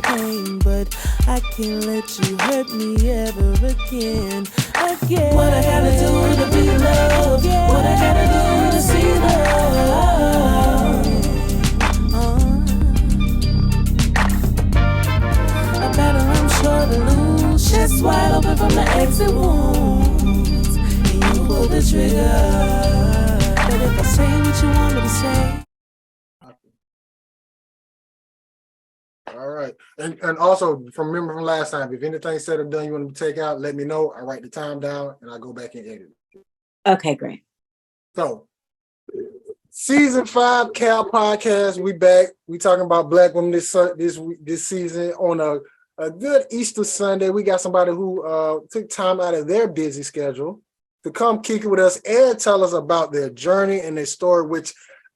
pain, but I can't let you hurt me ever again. What I gotta do to be loved? What I gotta do to see love? A battle I'm sure to lose. Chest wide open from the exit wounds, and you pull the trigger. But if I say what you want me to say. All right. And also, remember from last time, if anything said or done you want me to take out, let me know. I write the time down and I go back and edit it. Okay, great. So, season 5 Cal podcast. We back. We talking about Black women this season on a good Easter Sunday. We got somebody who took time out of their busy schedule to come kick it with us and tell us about their journey and their story, which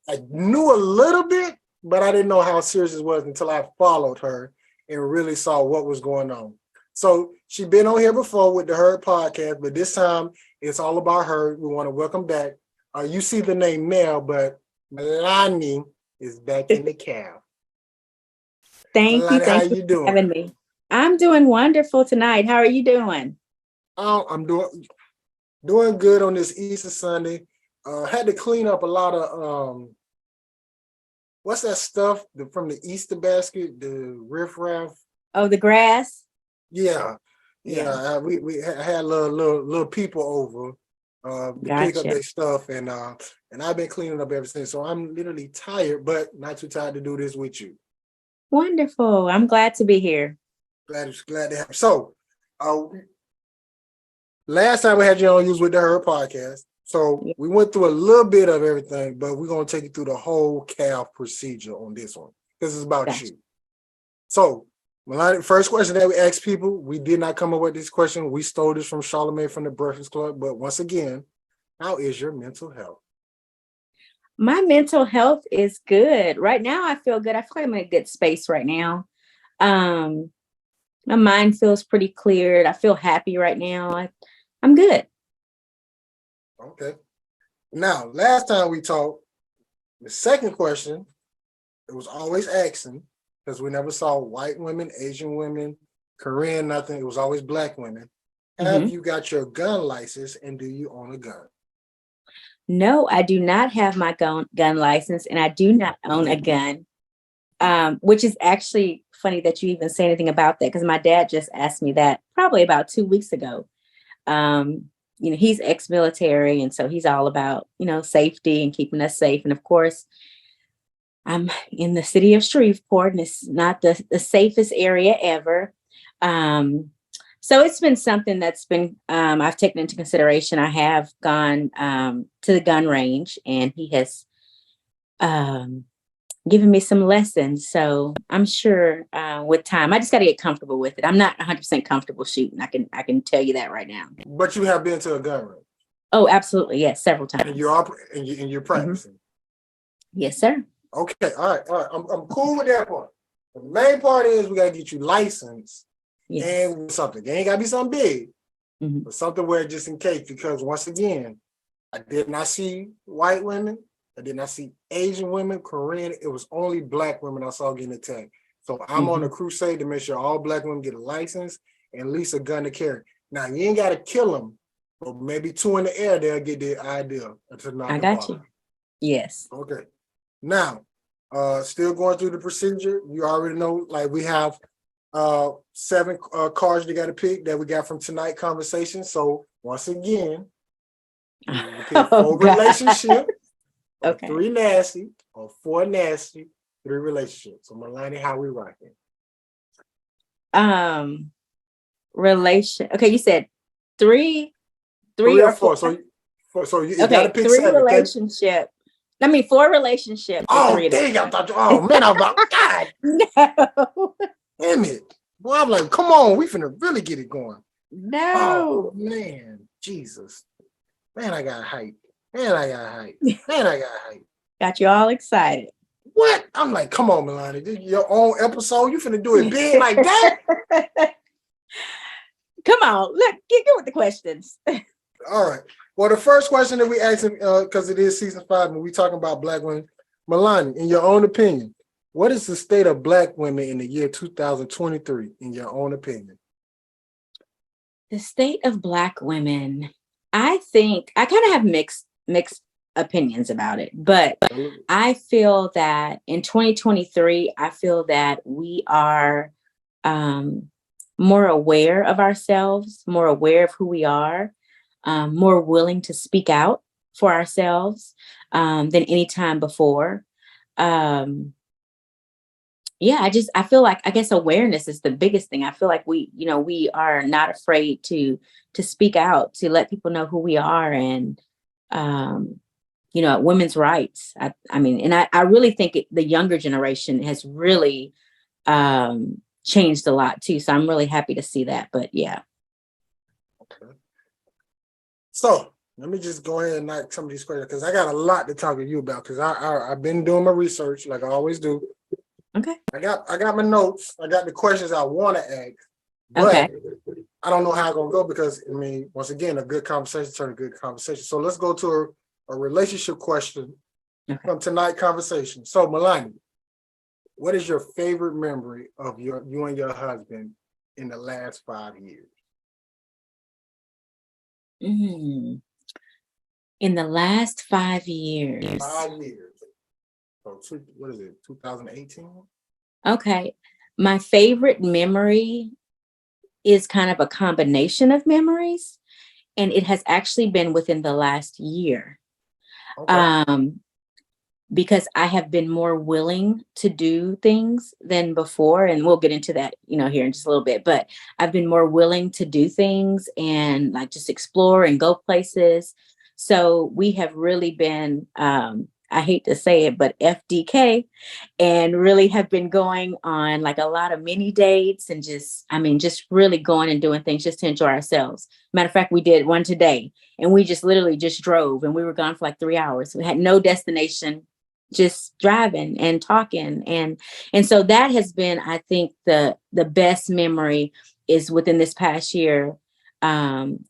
I knew a little bit, but I didn't know how serious it was until I followed her and really saw what was going on. So she's been on here before with the Her podcast, but this time it's all about her. We want to welcome back. You see the name Mel, but Me-La-Née is back in the Cal. Thank you. Thank you for having me. I'm doing wonderful tonight. How are you doing? Oh, I'm doing good on this Easter Sunday. Had to clean up a lot of what's that stuff from the Easter basket? The riffraff. Oh, the grass. Yeah. We had little people over to pick up their stuff, and I've been cleaning up ever since. So I'm literally tired, but not too tired to do this with you. Wonderful. I'm glad to be here. Glad to have. So, last time we had you on, you was with the Her podcast. So we went through a little bit of everything, but we're going to take you through the whole Cal procedure on this one because it's about you. So, Me-La-Née, first question that we ask people, we did not come up with this question. We stole this from Charlamagne from the Breakfast Club. But once again, how is your mental health? My mental health is good. Right now, I feel good. I feel like I'm in a good space right now. My mind feels pretty cleared. I feel happy right now. I'm good. Okay. Now, last time we talked, the second question, it was always asking, because we never saw white women, Asian women, Korean, nothing. It was always Black women. Have you got your gun license, and do you own a gun? No, I do not have my gun license, and I do not own a gun, which is actually funny that you even say anything about that, because my dad just asked me that probably about 2 weeks ago. He's ex-military, and so he's all about, safety and keeping us safe. And of course, I'm in the city of Shreveport, and it's not the safest area ever. So it's been something that's been, I've taken into consideration. I have gone to the gun range, and he has given me some lessons. So I'm sure with time, I just got to get comfortable with it. I'm not 100% comfortable shooting. I can tell you that right now. But you have been to a gun range. Oh, absolutely. Yes. Several times. And you're practicing. Yes, sir. Okay. All right. I'm cool with that part. The main part is we got to get you licensed. Yes. And something. It ain't got to be something big, but something where just in case, because once again, I did not see white women. I did not see Asian women, Korean. It was only Black women I saw getting attacked. So I'm on a crusade to make sure all Black women get a license and at least a gun to carry. Now, you ain't got to kill them, but maybe 2 in the air, they'll get the idea. I got you. Yes. Okay. Now, still going through the procedure. You already know, like we have 7 cards you got to pick that we got from tonight conversation. So once again, you pick 4 relationship. Okay. 3 nasty, or 4 nasty, 3 relationships. So Me-La-Née, how we rocking? Okay, you said 3 or 4. So you gotta pick 3 7. relationship. I mean 4 relationships. Oh, dang! Oh man, I'm about God. No. Damn it. Boy, I'm like, come on, we finna really get it going. No. Oh man, Jesus. Man, I got hype. Got you all excited. What? I'm like, come on, Me-La-Née. This is your own episode. You finna do it big like that? Come on, look, get with the questions. All right. Well, the first question that we asked him, because it is season 5, and we talking about Black women, Me-La-Née, in your own opinion, What is the state of Black women in the year 2023, in your own opinion? The state of Black women, I think I kind of have mixed opinions about it, but I feel that in 2023, I feel that we are more aware of ourselves, more aware of who we are, more willing to speak out for ourselves than any time before. Yeah, I feel like, I guess awareness is the biggest thing. I feel like we are not afraid to speak out, to let people know who we are, and women's rights. I mean, and I really think the younger generation has really changed a lot too. So I'm really happy to see that. But yeah. Okay. So let me just go ahead and knock some of these questions, because I got a lot to talk to you about, because I've been doing my research like I always do. Okay. I got my notes. I got the questions I want to ask. But okay. I don't know how it's gonna go, because I mean, once again, a good conversation turns a good conversation. So let's go to a relationship question from tonight's conversation. So Me-La-Née, what is your favorite memory of you and your husband in the last 5 years? In the last 5 years. 5 years. So what is it, 2018? Okay. My favorite memory is kind of a combination of memories, and it has actually been within the last year. Okay. Because I have been more willing to do things than before, and we'll get into that, here in just a little bit, but I've been more willing to do things and like just explore and go places. So we have really been, I hate to say it, but FDK, and really have been going on like a lot of mini dates and just really going and doing things just to enjoy ourselves. Matter of fact, we did one today, and we just literally just drove, and we were gone for like 3 hours. We had no destination, just driving and talking. And so that has been, I think, the best memory is within this past year.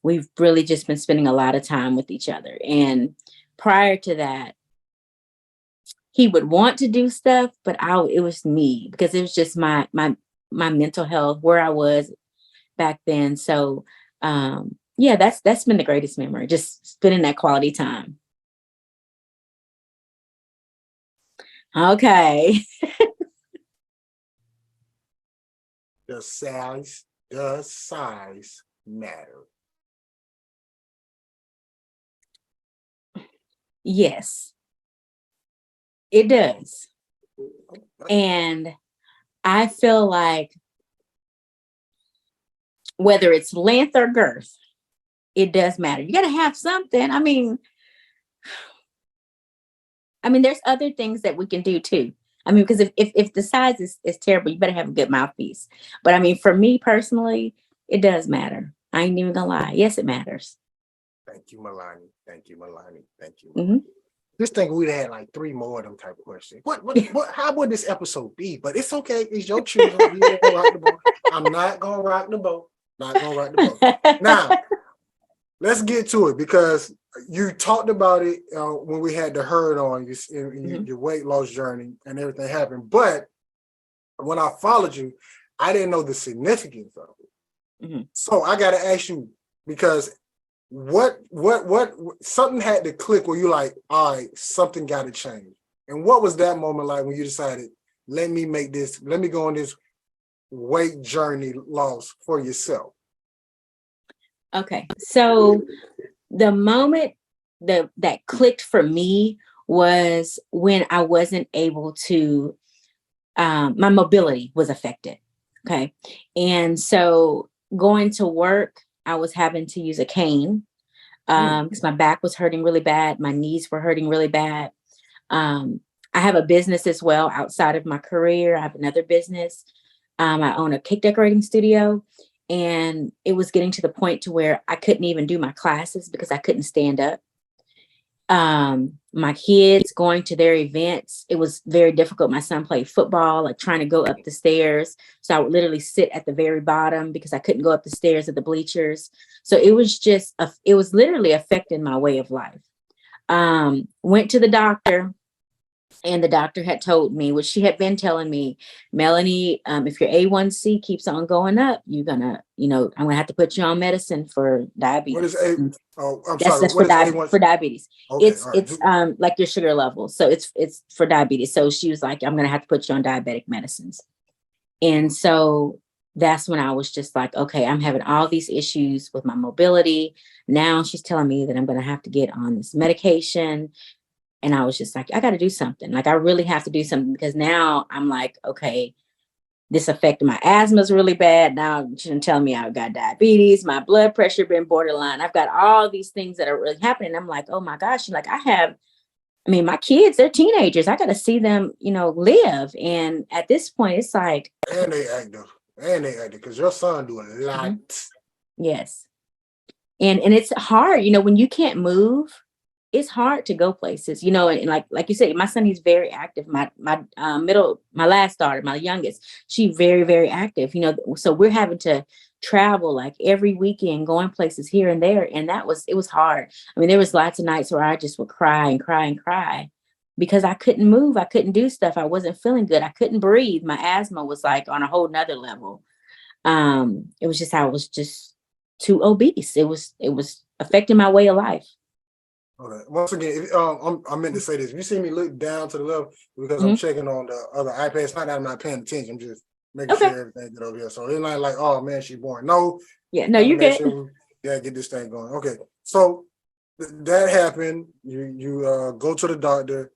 We've really just been spending a lot of time with each other. And prior to that, he would want to do stuff, but it was me, because it was just my mental health, where I was back then. So yeah, that's been the greatest memory, just spending that quality time. Okay. Does size matter? Yes, it does. And I feel like whether it's length or girth, it does matter. You got to have something. I mean, there's other things that we can do too. Because if the size is terrible, you better have a good mouthpiece. But for me personally, it does matter. I ain't even gonna lie. Yes, it matters. Thank you, Me-La-Née. Thank you, Me-La-Née. Thank you. Mm-hmm. Just think we'd had like 3 more of them type of questions. What how would this episode be? But it's okay. It's your choosing. You ain't gonna rock the boat. I'm not gonna rock the boat. Not gonna rock the boat. Now, let's get to it, because you talked about it when we had the herd on your weight loss journey and everything happened. But when I followed you, I didn't know the significance of it. Mm-hmm. So I got to ask you, because what something had to click where you like, all right, something got to change. And what was that moment like when you decided, let me go on this weight journey loss for yourself? Okay, so the moment that clicked for me was when I wasn't able to, my mobility was affected. Okay. And so going to work, I was having to use a cane because my back was hurting really bad. My knees were hurting really bad. I have a business as well outside of my career. I have another business. I own a cake decorating studio. And it was getting to the point to where I couldn't even do my classes because I couldn't stand up. My kids going to their events, it was very difficult. My son played football, like trying to go up the stairs. So I would literally sit at the very bottom because I couldn't go up the stairs at the bleachers. So it was it was literally affecting my way of life. Went to the doctor. And the doctor had told me, which she had been telling me, Me-La-Née, if your A1C keeps on going up, you're gonna, I'm gonna have to put you on medicine for What is diabetes. A? Oh, I'm That's sorry. that's What for is A1? for diabetes. Okay, It's all right. it's like your sugar level. So it's for diabetes. So she was like, I'm gonna have to put you on diabetic medicines. And so that's when I was just like, okay, I'm having all these issues with my mobility. Now she's telling me that I'm gonna have to get on this medication. And I was just like, I got to do something. Like, I really have to do something because now I'm like, okay, this affected my asthma's really bad. Now she's telling me I've got diabetes, my blood pressure been borderline. I've got all these things that are really happening. I'm like, oh my gosh, like my kids, they're teenagers. I got to see them, live. And at this point, it's like, And they active. Because your son do a lot. yes. And it's hard, when you can't move. It's hard to go places, and like you said, my son, he's very active. My last daughter, my youngest, she very, very active, so we're having to travel like every weekend, going places here and there. And it was hard. I mean, there was lots of nights where I just would cry and cry and cry because I couldn't move. I couldn't do stuff. I wasn't feeling good. I couldn't breathe. My asthma was like on a whole nother level. It was just, I was just too obese. It was affecting my way of life. Okay. Once again, I meant to say this. If you see me look down to the left, because I'm checking on the other iPad. It's not that I'm not paying attention. I'm just making sure everything get over here. So it's not like, oh man, she's born. No. Yeah, no, you get. Sure get this thing going. Okay. So that happened. You go to the doctor.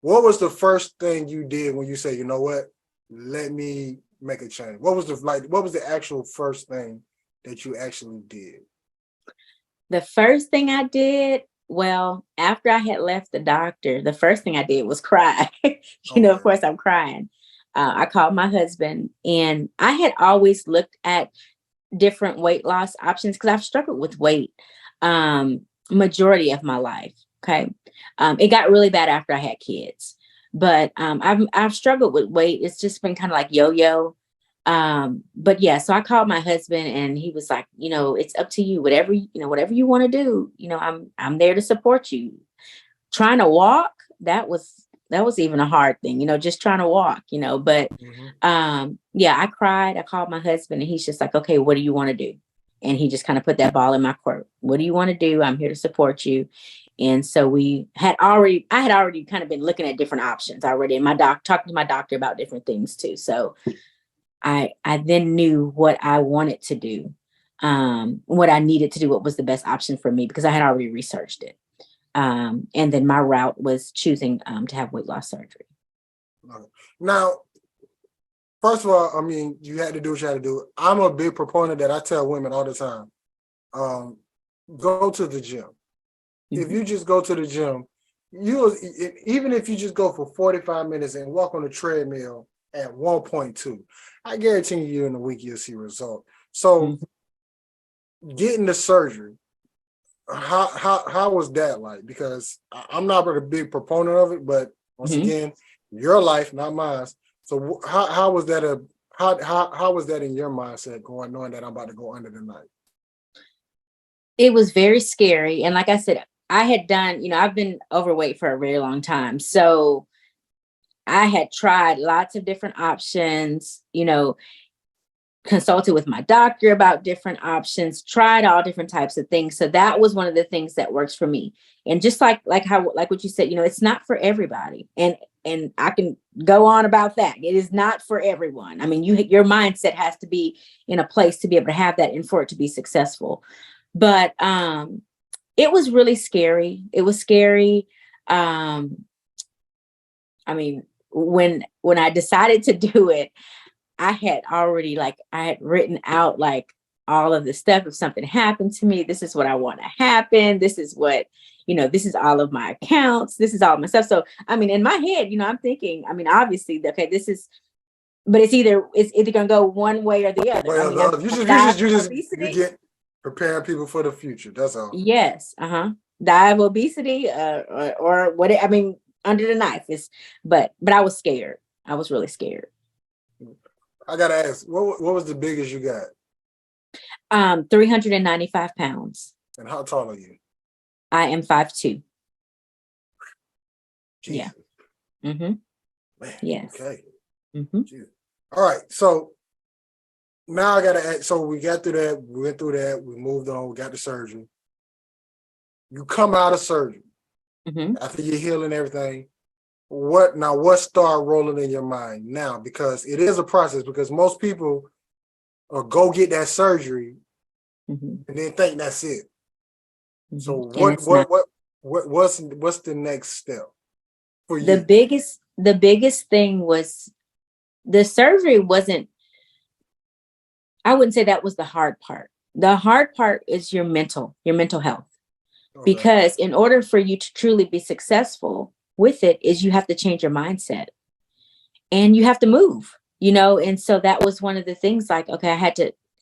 What was the first thing you did when you say, you know what? Let me make a change. What was the actual first thing that you actually did? The first thing I did, well, after I had left the doctor, the first thing I did was cry. Of course, I'm crying. I called my husband, and I had always looked at different weight loss options because I've struggled with weight majority of my life. Okay. It got really bad after I had kids, but I've struggled with weight. It's just been kind of like yo-yo. But yeah, so I called my husband, and he was like, it's up to you, whatever you want to do, I'm there to support you. Trying to walk, that was even a hard thing, just trying to walk, but yeah, I cried. I called my husband, and he's just like, okay, what do you want to do? And he just kind of put that ball in my court. What do you want to do? I'm here to support you. And so I had already kind of been looking at different options already, and talking to my doctor about different things too. So I then knew what I wanted to do, what I needed to do, what was the best option for me, because I had already researched it. And then my route was choosing to have weight loss surgery. Now, first of all, I mean, you had to do what you had to do. I'm a big proponent that I tell women all the time, go to the gym. Mm-hmm. If you just go to the gym, even if you just go for 45 minutes and walk on the treadmill at 1.2, I guarantee you in a week you'll see result. So getting the surgery, how was that like? Because I'm not a big proponent of it, but once again, your life, not mine. So how was that how was that in your mindset knowing that I'm about to go under the knife? It was very scary. And like I said, I had done, I've been overweight for a very long time. So I had tried lots of different options, consulted with my doctor about different options, tried all different types of things. So that was one of the things that works for me. And just like what you said, it's not for everybody. And I can go on about that. It is not for everyone. I mean, your mindset has to be in a place to be able to have that and for it to be successful. But it was really scary. It was scary. I mean, when I decided to do it, I had already I had written out all of the stuff. If something happened to me, this is what I want to happen. This is what, this is all of my accounts. This is all my stuff. So, I mean, in my head, I'm thinking, I mean, obviously, okay, but it's either going to go one way or the other. Well, you get preparing people for the future. That's all. Yes. Die of obesity or what, I mean, under the knife but I was scared. I was really scared. I gotta ask, what was the biggest you got? 395 pounds. And how tall are you? I am 5'2". Jesus. Yeah. Mm-hmm. Man, Yes. okay. Mm-hmm. All right. So now I gotta ask, so we got through that, we went through that, we moved on, we got the surgery. You come out of surgery Mm-hmm. after you're healing everything. What start rolling in your mind now? Because it is a process, because most people go get that surgery and then think that's it. Mm-hmm. So what's the next step for you? The biggest thing was the surgery wasn't, I wouldn't say that was the hard part. The hard part is your mental health. Okay. Because in order for you to truly be successful with it is you have to change your mindset and you have to move, and so that was one of the things, like, okay,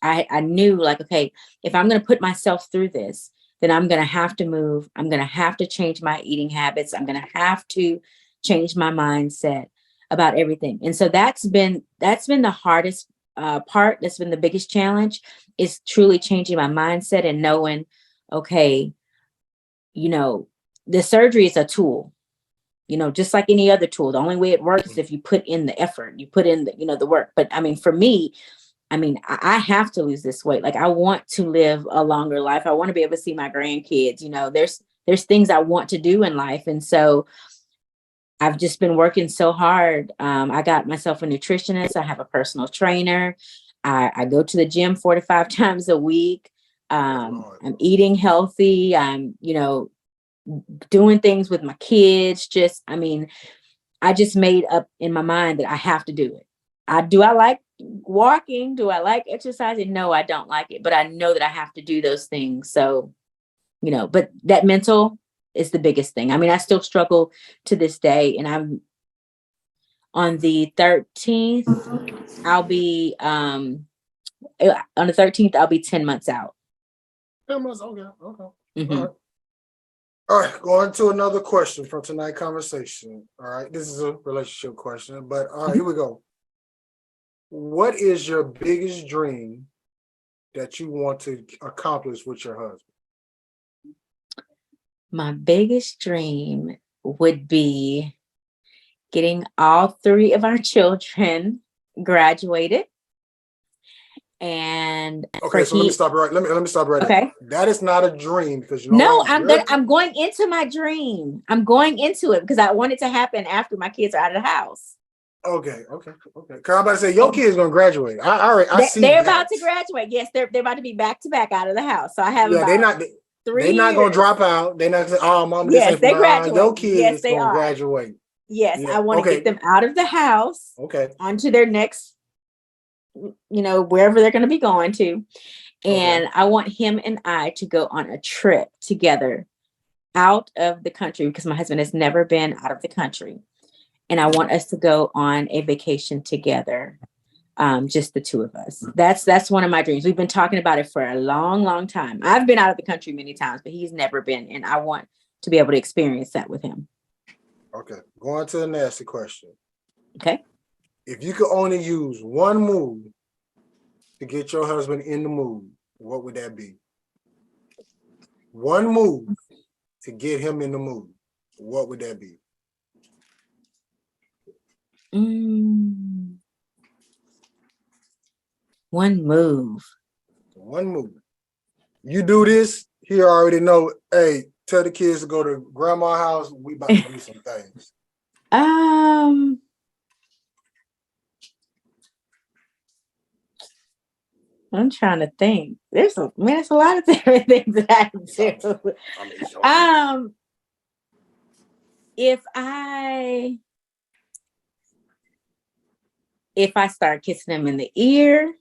I knew, like, okay, if I'm going to put myself through this, then I'm going to have to move. I'm going to have to change my eating habits. I'm going to have to change my mindset about everything. And so that's been the hardest part. That's been the biggest challenge, is truly changing my mindset and knowing, okay, the surgery is a tool, just like any other tool. The only way it works is if you put in the effort, you put in the work. But I mean, for me, I have to lose this weight. Like, I want to live a longer life. I want to be able to see my grandkids. There's things I want to do in life. And so I've just been working so hard. I got myself a nutritionist. I have a personal trainer. I go to the gym 4 to 5 times a week. I'm eating healthy. I'm, doing things with my kids. I just made up in my mind that I have to do it. Do I like walking? Do I like exercising? No, I don't like it, but I know that I have to do those things. So, but that mental is the biggest thing. I still struggle to this day, and I'm on the 13th. I'll be, on the 13th, I'll be 10 months out. 10 months, okay. Mm-hmm. All right, going to another question from tonight's conversation. All right, this is a relationship question, but all right, here we go. What is your biggest dream that you want to accomplish with your husband? My biggest dream would be getting all 3 of our children graduated. And okay, so let me stop right. Let me stop right there. That is not a dream, because I'm going into my dream. I'm going into it because I want it to happen after my kids are out of the house. Okay. Cause I'm about to say your kids gonna graduate. I see they're that. About to graduate. Yes, they're about to be back to back out of the house. So I have they're not 3 They're not years. gonna drop out. They're not gonna say, "Oh, mom, this ain't they for graduate. Your kids yes, they gonna are. graduate." Yes, yeah. I want to get them out of the house. Okay. Onto their next, wherever they're going to be going to. And I want him and I to go on a trip together out of the country, because my husband has never been out of the country. And I want us to go on a vacation together. Just the 2 of us. That's one of my dreams. We've been talking about it for a long, long time. I've been out of the country many times, but he's never been. And I want to be able to experience that with him. Okay. Going to the nasty question. Okay. If you could only use one move to get your husband in the mood, what would that be? One move to get him in the mood, what would that be? One move. You do this, he already know, hey, tell the kids to go to grandma's house. We about to do some things. I'm trying to think. There's a lot of different things that I do. If I start kissing him in the ear,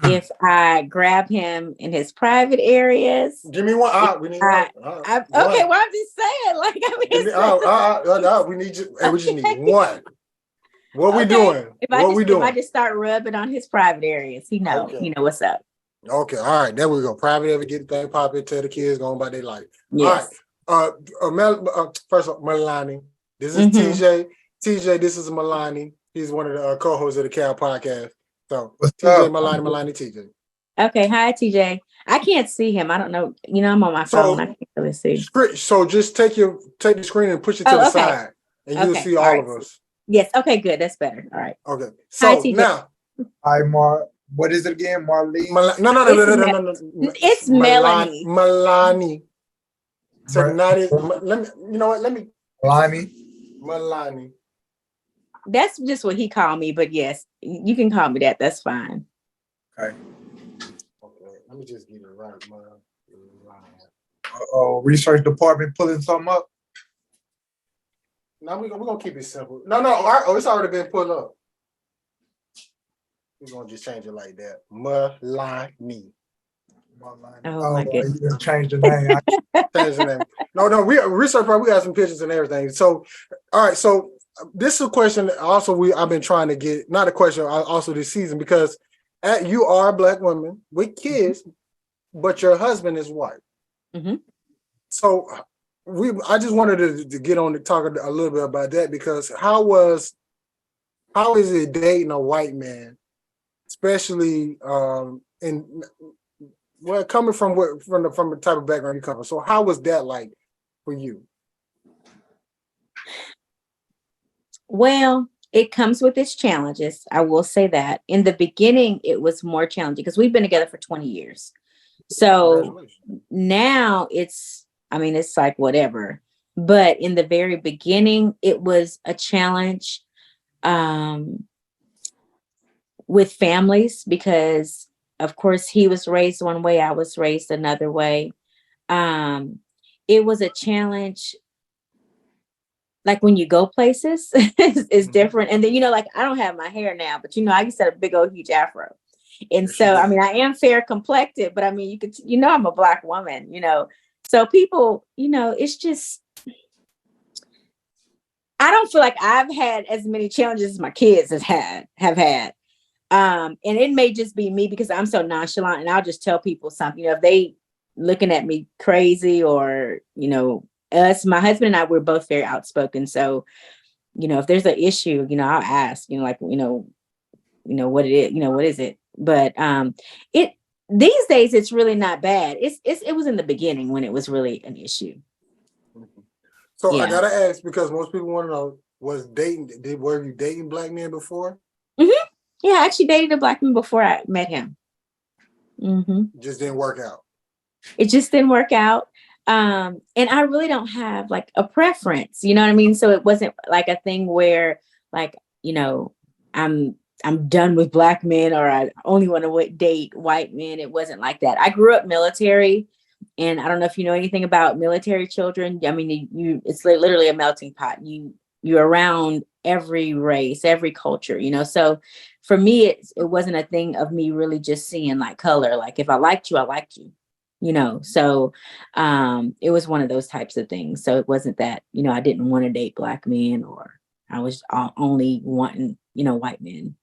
if I grab him in his private areas. Give me one. We need one. Okay, well, I'm just saying, like, we need you. Hey, we just need one. What we doing? If I just start rubbing on his private areas, he know what's up. Okay, all right, there we go. Private area, get the thing popping, tell the kids going about their life. Yes. All right. First of all, Me-La-Née. This is TJ. TJ, this is Me-La-Née. He's one of the co-hosts of the Cal podcast. So TJ, Me-La-Née, TJ. Okay, hi TJ. I can't see him. I don't know. I'm on my phone. I can't really see. So just take the screen and push it to the side. and you'll Okay. see All all right. of us. Yes. Okay, good. That's better. All right. Okay. Hi, So TJ. now, Hi, what is it again? Marlene? It's Me-La-Née. Me-La-Née. Mer- Tonight, let me. You know what? Let me. Melanie? Me-La-Née. That's just what he called me, but yes, you can call me that. That's fine. Okay. Okay. Let me just get it right, man. Research department pulling something up. Now we're gonna keep it simple. No, it's already been pulled up. We're gonna just change it like that. Me-La-Née. Oh my goodness. You didn't change the name. Change the name. No, we research part. We got some pictures and everything. So, all right. So this is a question. Also, I've been trying to get not a question. Also this season because you are a Black woman with kids, but your husband is white. Mm-hmm. So I just wanted to get on to talk a little bit about that because how is it dating a white man, especially coming from the type of background you come from. So how was that like for you? Well, it comes with its challenges. I will say that. In the beginning, it was more challenging because we've been together for 20 years. So now it's like whatever. But in the very beginning, it was a challenge with families because, of course, he was raised one way, I was raised another way. It was a challenge. Like when you go places, it's different. And then, like I don't have my hair now, but I used to have a big old huge afro. And so, I am fair complected, but you could, I'm a Black woman, so people, it's just, I don't feel like I've had as many challenges as my kids have had. And it may just be me because I'm so nonchalant and I'll just tell people something, if they looking at me crazy or, my husband and I, we're both very outspoken. So, if there's an issue, I'll ask, what it is, what is it? But these days it's really not bad. It was in the beginning when it was really an issue. So yeah. I gotta ask because most people want to know: were you dating Black men before? Mm-hmm. Yeah, I actually dated a Black man before I met him. Mm-hmm. Just didn't work out. It just didn't work out. And I really don't have like a preference, you know what I mean? So it wasn't like a thing where like, I'm done with Black men or I only want to date white men. It wasn't like that. I grew up military, and I don't know if you know anything about military children. It's literally a melting pot. You're around every race, every culture, So for me, it wasn't a thing of me really just seeing like color. Like if I liked you, I liked you. So it was one of those types of things. So it wasn't that, I didn't want to date Black men or I was only wanting, white men.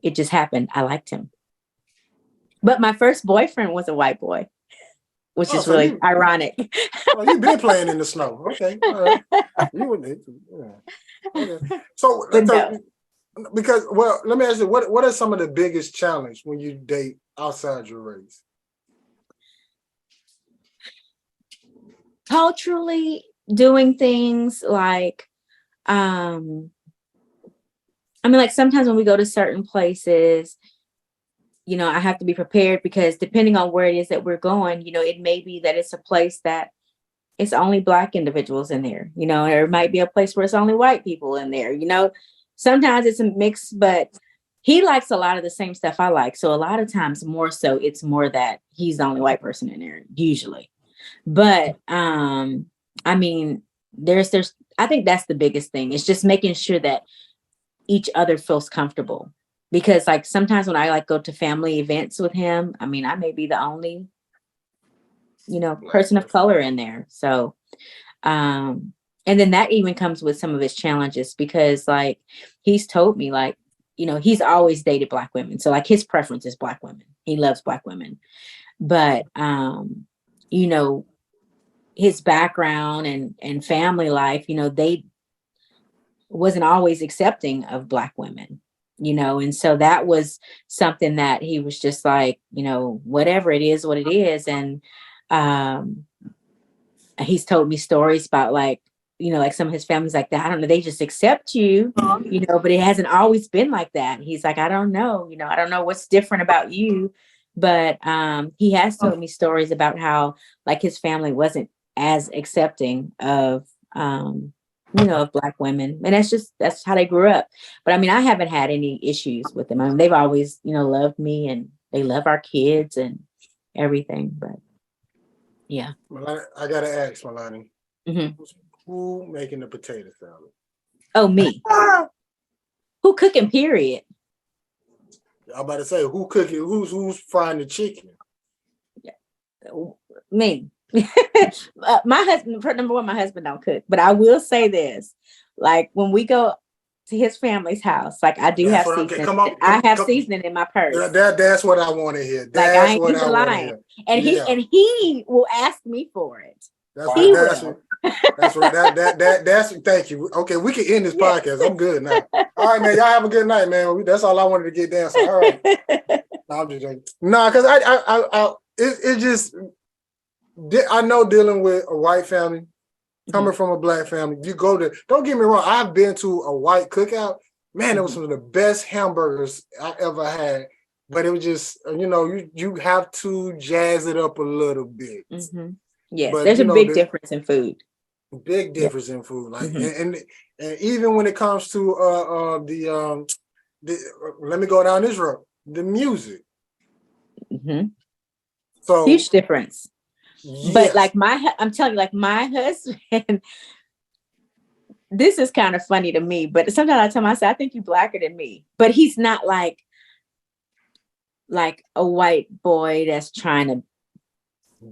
It just happened. I liked him. But my first boyfriend was a white boy, which is really ironic. Well, you've been playing in the snow. Okay. All right. Okay. So, because, let me ask you, what are some of the biggest challenges when you date outside your race? Culturally, doing things like, like sometimes when we go to certain places, I have to be prepared because depending on where it is that we're going, it may be that it's a place that it's only Black individuals in there, or it might be a place where it's only white people in there, sometimes it's a mix, but he likes a lot of the same stuff I like. So a lot of times more so it's more that he's the only white person in there usually. But there's I think that's the biggest thing. It's just making sure that each other feels comfortable, because like sometimes when I like go to family events with him, I may be the only, person of color in there. So, and then that even comes with some of his challenges because like he's told me like, he's always dated Black women. So like his preference is Black women. He loves Black women, but, his background and family life, they wasn't always accepting of Black women, and so that was something that he was just like, whatever it is, what it is. And he's told me stories about like like some of his family's like that. I don't know. They just accept you, but it hasn't always been like that. He's like, I don't know, I don't know what's different about you. But he has told me stories about how like his family wasn't as accepting of, of Black women. And that's how they grew up. But I mean, I haven't had any issues with them. I mean, they've always, loved me, and they love our kids and everything. But yeah. Well, I gotta ask, Me-La-Née, Mm-hmm. who making the potato salad? Oh, me. Who cooking, period. I'm about to say, who cooking? Who's frying the chicken? Me. My husband, number one, my husband don't cook, but I will say this: like when we go to his family's house, like I do have seasoning. I have seasoning in my purse. That's what I want to hear. Like I ain't what I want to hear. And he will ask me for it. That's thank you. Okay, we can end this podcast. I'm good now. All right, man. Y'all have a good night, man. That's all I wanted to get down. So, all right. No, I'm just joking. No, because it just, I know dealing with a white family, coming from a Black family, you go to, don't get me wrong, I've been to a white cookout. Man, it was some of the best hamburgers I ever had. But it was just, you have to jazz it up a little bit. Mm-hmm. Yes, but, there's a big difference in food. Big difference in food. Like, and even when it comes to let me go down this road, the music. Mm-hmm. So huge difference. Yes. But like I'm telling you, like my husband, this is kind of funny to me, but sometimes I tell myself, I think you're Blacker than me, but he's not like a white boy that's trying to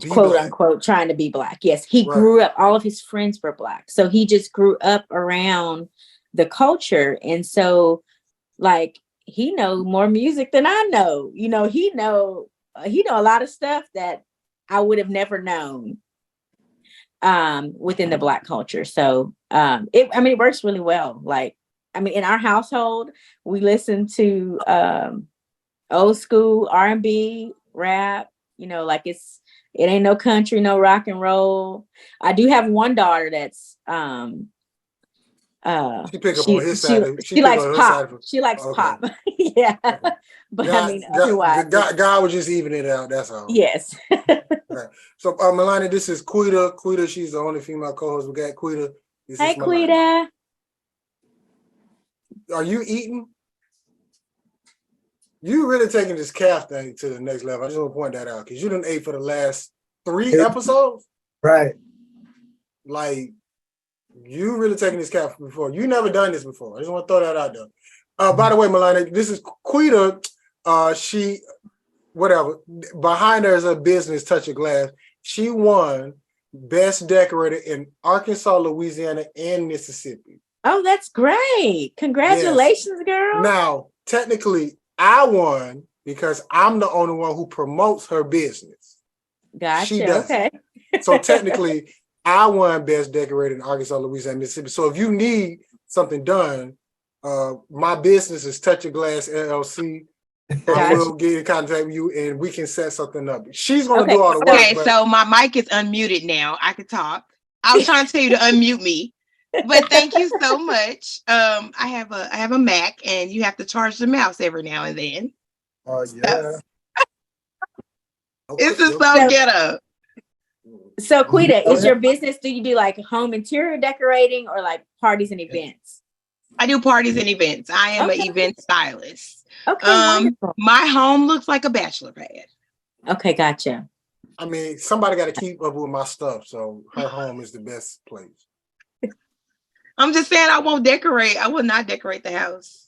quote unquote trying to be Black. Yes, he grew up, all of his friends were Black. So he just grew up around the culture. And so like he knows more music than I know. He know a lot of stuff that I would have never known within the Black culture. So it works really well. Like, in our household, we listen to old school R&B, rap, like it ain't no country, no rock and roll. I do have one daughter that's she pick up on his side. She likes pop. She likes pop. Yeah. Okay. But otherwise. God would just even it out. That's all. Yes. Right. So Me-La-Née, this is Quita. Quita, she's the only female co-host. We got Quita. Hey, Quita. Are you eating? You really taking this calf thing to the next level. I just want to point that out because you done ate for the last 3 episodes. Right. Like, you really taking this calf before. You never done this before. I just want to throw that out there. By the way, Me-La-Née, this is Quita. She, whatever, behind her is a business, Touch of Glass. She won Best Decorator in Arkansas, Louisiana, and Mississippi. Oh, that's great. Congratulations, yes. Girl. Now, technically, I won because I'm the only one who promotes her business. Gotcha. She does. Okay. So technically, I won Best Decorator in Arkansas, Louisiana, Mississippi. So if you need something done, my business is Touch of Glass LLC. I will get in contact with you and we can set something up. She's going to do all the work. Okay, so my mic is unmuted now. I can talk. I was trying to tell you to unmute me. But thank you so much. I have a Mac, and you have to charge the mouse every now and then. Oh yeah. This is so ghetto. So Quita, is your business? Do you do like home interior decorating or like parties and events? I do parties and events. I am an event stylist. Okay. My home looks like a bachelor pad. Okay, gotcha. Somebody got to keep up with my stuff, so her home is the best place. I'm just saying I won't decorate. I will not decorate the house.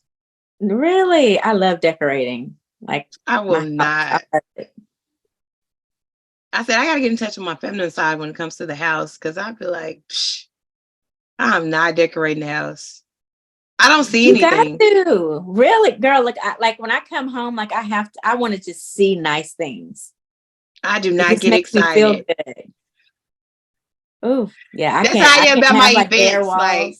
Really? I love decorating. Like I will not. I said I gotta get in touch with my feminine side when it comes to the house because I feel like I'm not decorating the house. I don't see anything. You got to. Really, girl. Like when I come home, like I want to just see nice things. I do not get excited. Oh, yeah. That's how I am about my events. Like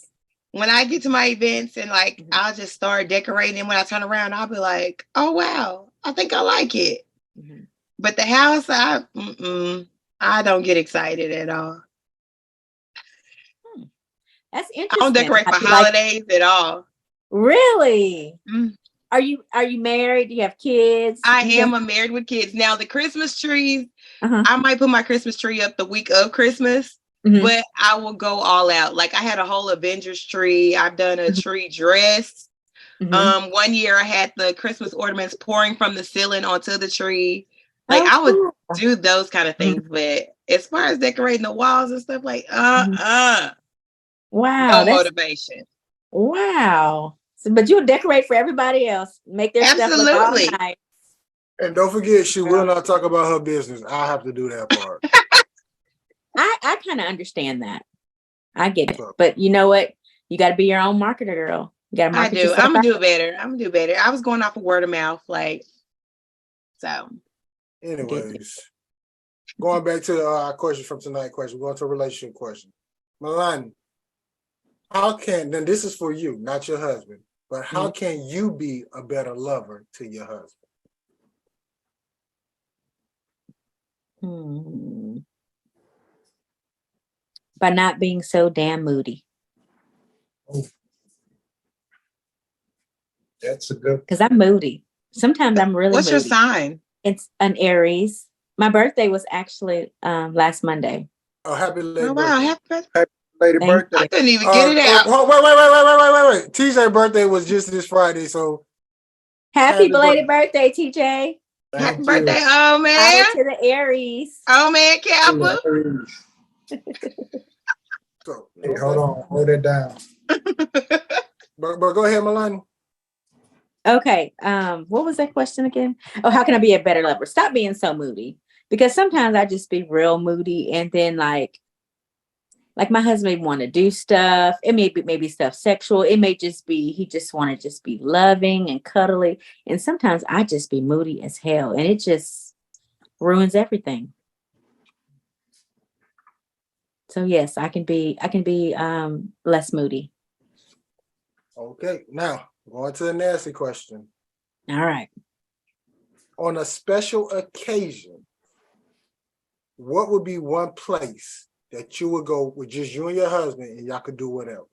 when I get to my events and like I'll just start decorating, and when I turn around, I'll be like, "Oh wow, I think I like it." Mm-hmm. But the house, I don't get excited at all. That's I interesting. don't decorate for I feel holidays at all. Really? Mm. Are you married? Do you have kids? I am a married with kids. Now the Christmas trees, Uh-huh. I might put my Christmas tree up the week of Christmas, Mhm. but I will go all out. Like I had a whole Avengers tree. I've done a tree dress. Mhm. 1 year I had the Christmas ornaments pouring from the ceiling onto the tree. Like Oh, I would cool. do those kind of things, but as far as decorating the walls and stuff, like no Wow, that's motivation. wow. So, but you'll decorate for everybody else. Make their stuff look all Absolutely. nice. And don't forget, she will not talk about her business. I have to do that part. I kind of understand that. I get it. So- But you know what? You got to be your own marketer, girl. You got to I market do. yourself I'm gonna out. do it better. I'm gonna do better. I was going off of word of mouth, like so. Anyways, going back to our question from tonight. Question. We're going to a relationship question. Me-La-Née, how can, then this is for you, not your husband, but how can you be a better lover to your husband? By not being so damn moody. That's a good. Because I'm moody. Sometimes I'm really What's moody. your sign? It's an Aries. My birthday was actually last Monday. Oh, happy late Oh wow, birthday. happy birthday. Lady Thank birthday. I couldn't even get it out. Wait. TJ's birthday was just this Friday, so Happy Happy belated birthday, TJ. Happy Thank birthday, you. oh Power man. to the Aries. Oh man, Kappa. so Hey, hold on. Hold it down. but go ahead, Me-La-Née. Okay. What was that question again? Oh, how can I be a better lover? Stop being so moody. Because sometimes I just be real moody, and then like my husband may want to do stuff. It may be maybe stuff sexual. It may just be he just want to just be loving and cuddly. And sometimes I just be moody as hell, and it just ruins everything. So yes, I can be less moody. Okay, now going to the nasty question. All right. On a special occasion, what would be one place that you would go with just you and your husband and y'all could do whatever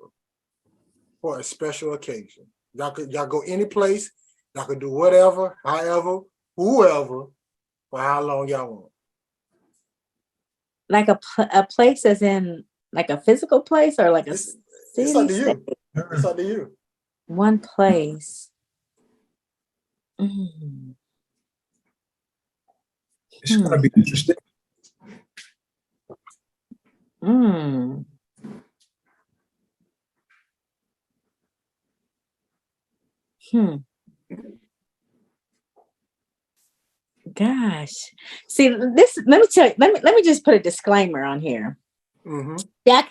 for a special occasion? Y'all go any place, y'all could do whatever, however, whoever, for how long y'all want. Like a place as in like a physical place or like a It's city? up to you. It's up to you. One place. Mm. It's gonna be interesting. Mm. Gosh. See, this, let me tell you, let me just put a disclaimer on here. Mm-hmm. Yeah,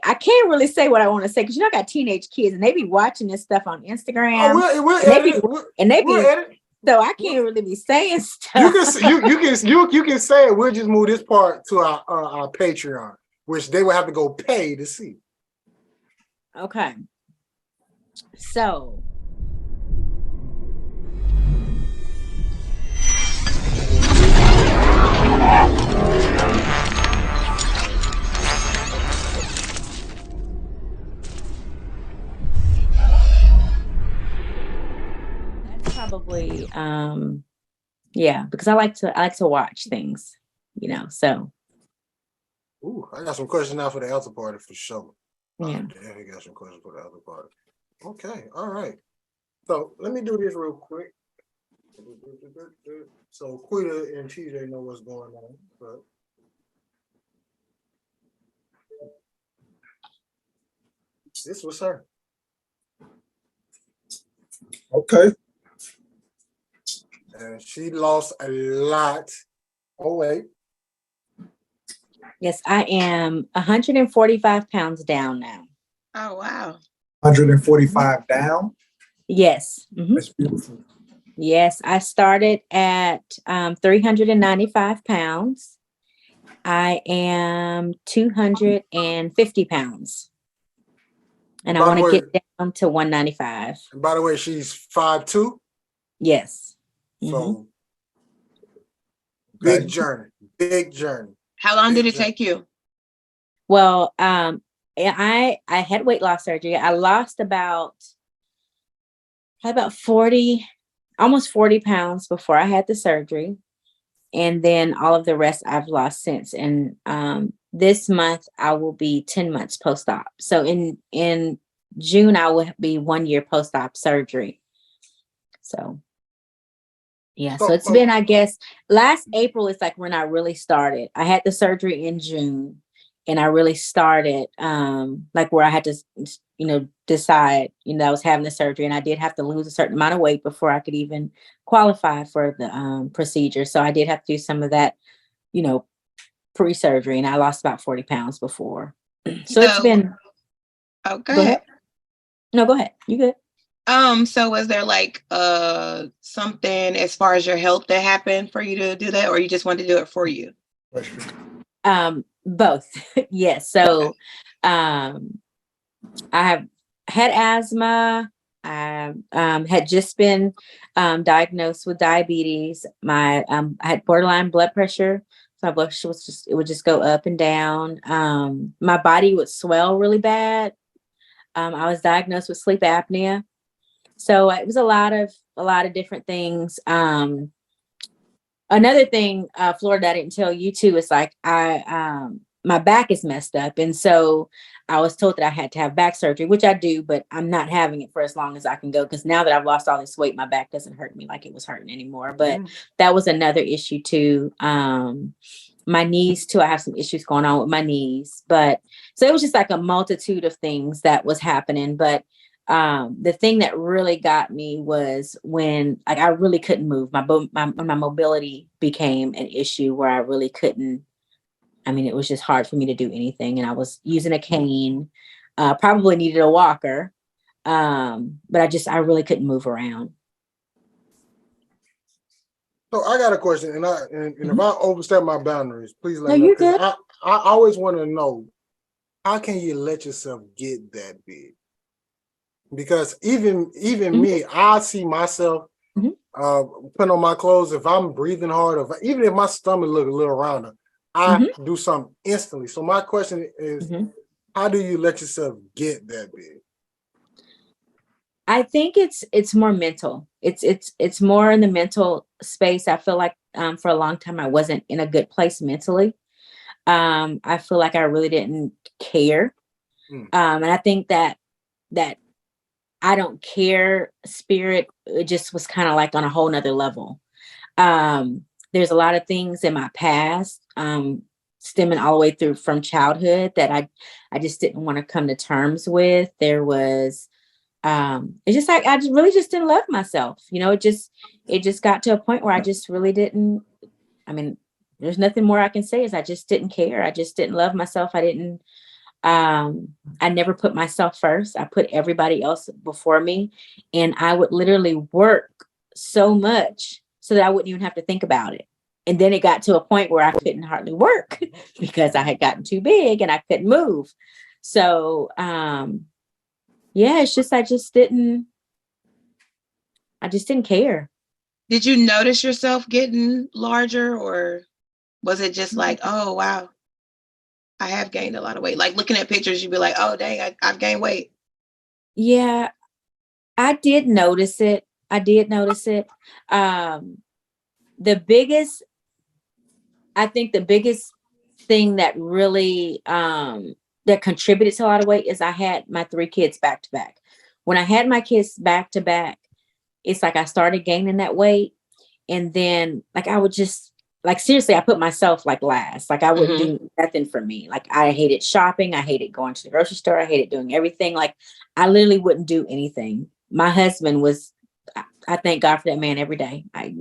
I can't really say what I want to say because I got teenage kids and they be watching this stuff on Instagram. Oh, we'll and edit it. edit. So I can't really be saying stuff. You can say it. We'll just move this part to our Patreon, which they will have to go pay to see. Okay. So that's probably yeah, because I like to watch things, so Ooh, I got some questions now for the other party for sure. yeah. I got some questions for the other party. Okay, all right. So let me do this real quick. So Quita and TJ know what's going on, but this was her. Okay. And she lost a lot. Oh, wait. Yes, I am 145 pounds down now. Oh wow. 145 down. Yes. That's beautiful. Yes, I started at 395 pounds. I am 250 pounds. And I want to get down to 195. And by the way, she's 5'2". Yes. So big journey. Big journey. How long did it take you? Well, I had weight loss surgery. I lost about 40, almost 40 pounds before I had the surgery. And then all of the rest I've lost since. And this month I will be 10 months post-op. So in June, I will be 1 year post-op surgery. So yeah, so it's been, I guess, last April is like when I really started. I had the surgery in June, and I really started like where I had to, decide, I was having the surgery, and I did have to lose a certain amount of weight before I could even qualify for the procedure. So I did have to do some of that, pre-surgery, and I lost about 40 pounds before. So it's been. Oh, go ahead. No, go ahead. You good? So was there like something as far as your health that happened for you to do that, or you just wanted to do it for you? Both. Yes. So I have had asthma. I had just been diagnosed with diabetes. I had borderline blood pressure. So my blood pressure would just go up and down. My body would swell really bad. I was diagnosed with sleep apnea. So it was a lot of different things. Another thing, Florida, I didn't tell you too, is like my back is messed up. And so I was told that I had to have back surgery, which I do, but I'm not having it for as long as I can go. Because now that I've lost all this weight, my back doesn't hurt me like it was hurting anymore. But that was another issue too. My knees too. I have some issues going on with my knees, but so it was just like a multitude of things that was happening. But the thing that really got me was when like I really couldn't move. My mobility became an issue where I really couldn't. I mean, it was just hard for me to do anything, and I was using a cane. Probably needed a walker, but I really couldn't move around. So I got a question, and if I overstep my boundaries, please let me know. You're good. I always want to know, how can you let yourself get that big? Because even me, I see myself putting on my clothes. If I'm breathing hard, even if my stomach look a little rounder, I do something instantly. So my question is, how do you let yourself get that big? I think it's more mental. It's more in the mental space. I feel like for a long time I wasn't in a good place mentally. I feel like I really didn't care. And I think that I don't care spirit, it just was kind of like on a whole nother level. There's a lot of things in my past, stemming all the way through from childhood that I just didn't want to come to terms with. There was, it's just like, I really just didn't love myself. It just got to a point where I just really didn't, I mean, there's nothing more I can say is I just didn't care. I just didn't love myself. I never put myself first. I put everybody else before me, and I would literally work so much so that I wouldn't even have to think about it. And then it got to a point where I couldn't hardly work because I had gotten too big and I couldn't move. So, yeah, it's just, I just didn't care. Did you notice yourself getting larger, or was it just like, oh, wow, I have gained a lot of weight? Like looking at pictures, you'd be like, oh, dang, I've gained weight. Yeah, I did notice it. I think the biggest thing that really, that contributed to a lot of weight is I had my 3 kids back to back. When I had my kids back to back, it's like I started gaining that weight. And then like, I would just, like, seriously, I put myself like last. Like I wouldn't do nothing for me. Like I hated shopping. I hated going to the grocery store. I hated doing everything. Like I literally wouldn't do anything. My husband was, I thank God for that man every day. I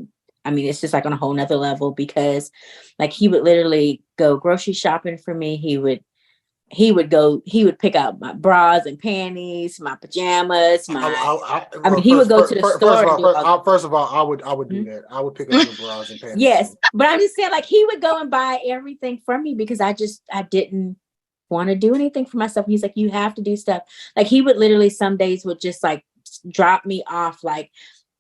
mean, it's just like on a whole nother level, because like he would literally go grocery shopping for me. He would pick out my bras and panties, my pajamas, he would go to the store. First of all, I would do that. I would pick up your bras and panties. Yes, but I'm just saying, like, he would go and buy everything for me because I didn't want to do anything for myself. He's like, you have to do stuff. Like he would literally some days would just like drop me off like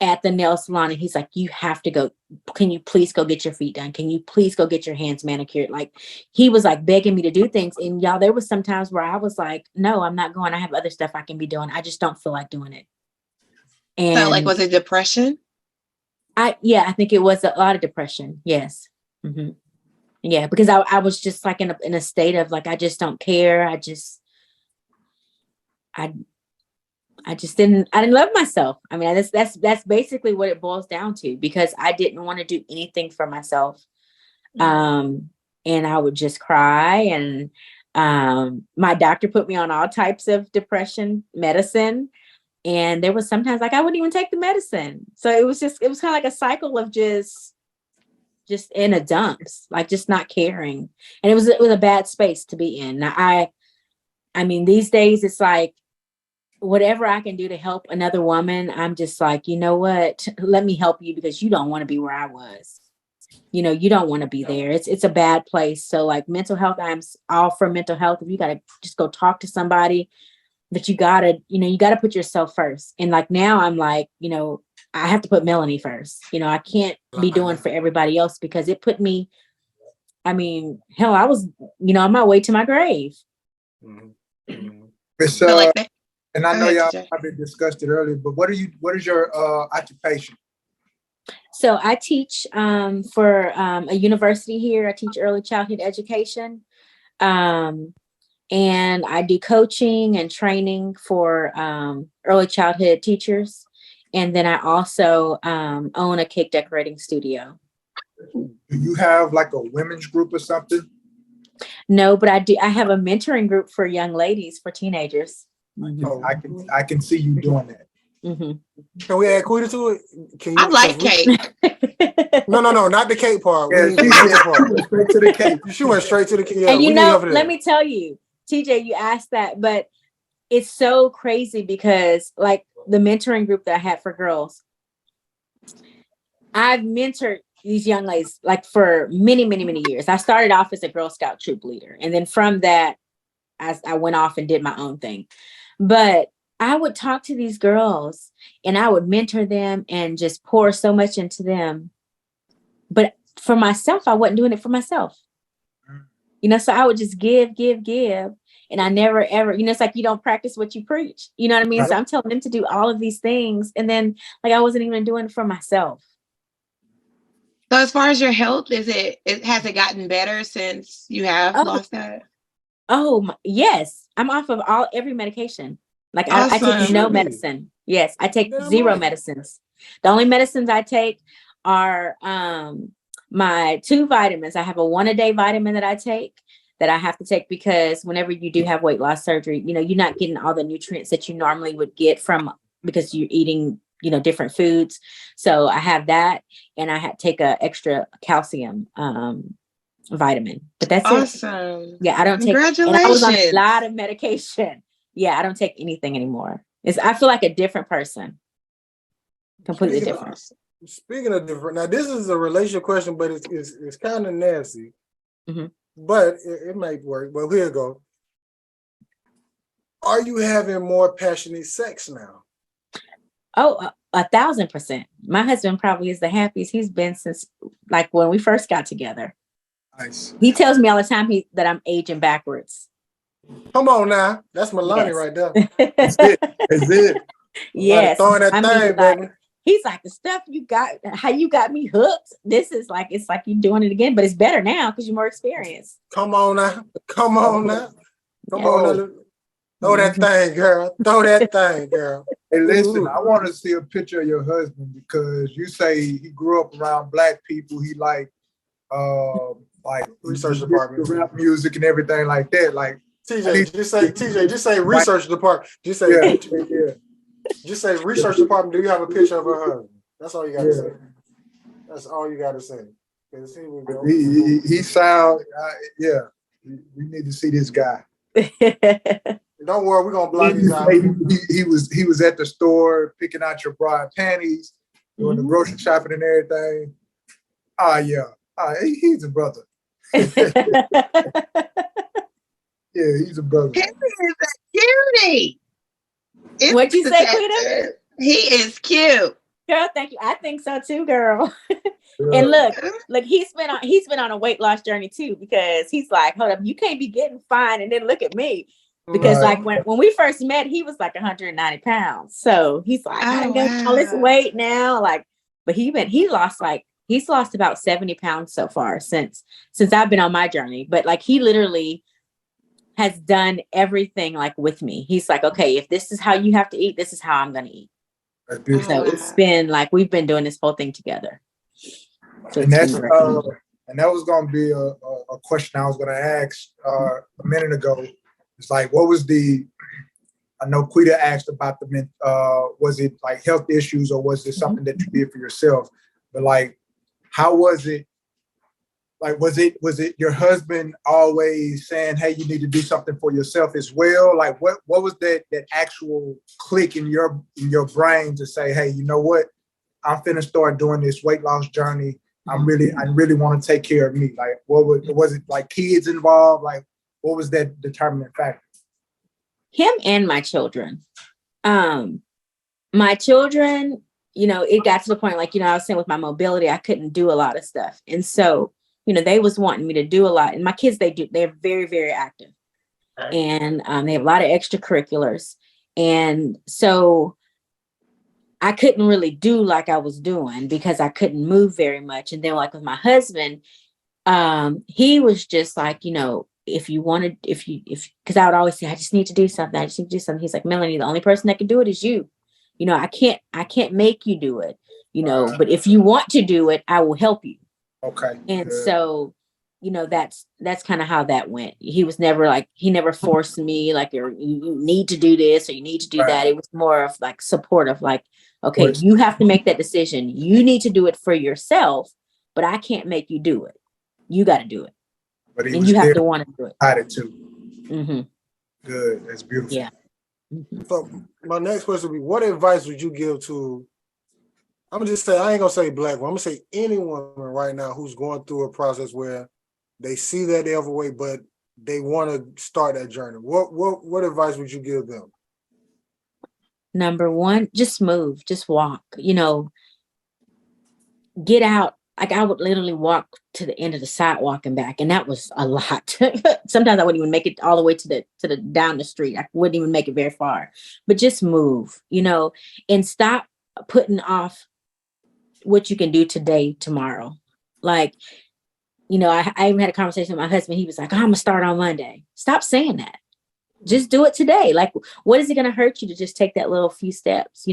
at the nail salon, and he's like, you have to go. Can you please go get your feet done? Can you please go get your hands manicured? Like, he was like begging me to do things. And y'all, there was some times where I was like, no, I'm not going. I have other stuff I can be doing. I just don't feel like doing it. And So, like, was it depression? I think it was a lot of depression. Yes. Mm-hmm. Yeah, because I was just like in a state of like, I just don't care. I just didn't love myself. I mean, that's basically what it boils down to, because I didn't want to do anything for myself. And I would just cry. And my doctor put me on all types of depression medicine. And there was sometimes like I wouldn't even take the medicine. So it was kind of like a cycle of just in a dumps, like just not caring. And it was a bad space to be in. Now, I mean, these days it's like, whatever I can do to help another woman, I'm just like, you know what, let me help you, because you don't want to be where I was. You know, you don't want to be there. It's a bad place. So like mental health, I'm all for mental health. If you got to just go talk to somebody, but you gotta put yourself first. And like now I'm like, I have to put Me-La-Née first. I can't be doing for everybody else, because it put me, I mean, hell, I was, on my way to my grave. It's, So like that. and I Go know ahead, y'all TJ. probably discussed it earlier, but what is your occupation? So I teach for a university here. I teach early childhood education. And I do coaching and training for early childhood teachers. And then I also own a cake decorating studio. Do you have like a women's group or something? No, but I do. I have a mentoring group for young ladies, for teenagers. I can see you doing that. Mm-hmm. Can we add Quita to it? I like cake. No, not the cake part. Yeah, We need the mental part. straight to the cake. She went straight to the cake. Yeah, And we need her for that. let me tell you, TJ, you asked that, but it's so crazy because like the mentoring group that I had for girls, I've mentored these young ladies like for many, many, many years. I started off as a Girl Scout troop leader. And then from that, I went off and did my own thing. But I would talk to these girls and I would mentor them and just pour so much into them. But for myself, I wasn't doing it for myself. So I would just give. And I never, ever, it's like you don't practice what you preach. You know what I mean? So I'm telling them to do all of these things. And then like I wasn't even doing it for myself. So as far as your health, has it gotten better since you have lost that? Oh, yes. I'm off of every medication. Like I take no medicine. Yes, I take zero medicines. The only medicines I take are my 2 vitamins. I have a 1-a-day vitamin that I take that I have to take because whenever you do have weight loss surgery, you're not getting all the nutrients that you normally would get because you're eating, different foods. So I have that, and I take a extra calcium vitamin. But that's awesome. It. Yeah, I don't take. Congratulations. And I was on a lot of medication. Yeah, I don't take anything anymore. I feel like a different person. Completely different. Speaking of different, now this is a relationship question, but it's kind of nasty. Mm-hmm. But it might work. But here you go. Are you having more passionate sex now? Oh, 1,000%. My husband probably is the happiest he's been since like when we first got together. Nice. He tells me all the time that I'm aging backwards. Come on now. That's Me-La-Née right there. That's it. Yes. Throwing that thing, baby. He's like, the stuff you got, how you got me hooked. This is like, it's like you're doing it again, but it's better now because you're more experienced. Come on now. Come on now. Throw that thing, girl. Throw that thing, girl. Hey, listen, I want to see a picture of your husband because you say he grew up around Black people. He like research department, rap music and everything like that. Like TJ, just say research department. Just say Just say research department. Do you have a picture of her husband? That's all you got to say. That's all you got to say. He sound we need to see this guy. Don't worry, we're gonna block his out. He was at the store picking out your bra and panties, doing the grocery shopping and everything. He's a brother. Yeah, he's a brother. He is a cutie. What'd you say, Quita? He is cute. Girl, thank you. I think so too, girl. Yeah. And look, he's been on a weight loss journey too, because he's like, hold up, you can't be getting fine and then look at me. Because Right. like when we first met, he was like 190 pounds. So he's like, I Oh, done gained all this wow. weight now. Like, but he's lost about 70 pounds so far since I've been on my journey. But like he literally has done everything like with me. He's like, okay, if this is how you have to eat, this is how I'm gonna eat. That's beautiful. So wow. it's been like we've been doing this whole thing together. So And it's that's been great. and that was gonna be a question I was gonna ask a minute ago. It's like, what was I know Quita asked about was it like health issues or was it something that you did for yourself? But like, how was it? Like, was it your husband always saying, hey, you need to do something for yourself as well? Like, what was that actual click in your brain to say, hey, you know what? I'm finna start doing this weight loss journey. I really want to take care of me. Like, was it like kids involved? Like, what was that determining factor? Him and my children. My children, it got to the point, like, I was saying with my mobility, I couldn't do a lot of stuff. And so, they was wanting me to do a lot. And my kids, they're very, very active. And they have a lot of extracurriculars. And so I couldn't really do like I was doing because I couldn't move very much. And then like with my husband, he was just like, if you wanted, because I would always say, I just need to do something. I just need to do something. He's like, Me-La-Née, the only person that can do it is you. I can't make you do it, but if you want to do it, I will help you. Okay. And so, that's kind of how that went. He was never like, he never forced me like, you need to do this or you need to do that. It was more of like supportive, like, okay, you have to make that decision. You need to do it for yourself, but I can't make you do it. You got to do it. But and you have to want to do it. Got it too. Mm-hmm. Good. That's beautiful. Yeah. Mm-hmm. So my next question would be, what advice would you give to, I'm gonna just say, I ain't gonna say black woman, I'm gonna say any woman right now who's going through a process where they see that they're overweight, but they want to start that journey. What advice would you give them? Number one, just move, just walk, get out. Like I would literally walk to the end of the sidewalk and back. And that was a lot. Sometimes I wouldn't even make it all the way to the down the street. I wouldn't even make it very far, but just move, and stop putting off what you can do today, tomorrow. Like, I even had a conversation with my husband. He was like, I'm going to start on Monday. Stop saying that. Just do it today. Like, what is it going to hurt you to just take that little few steps?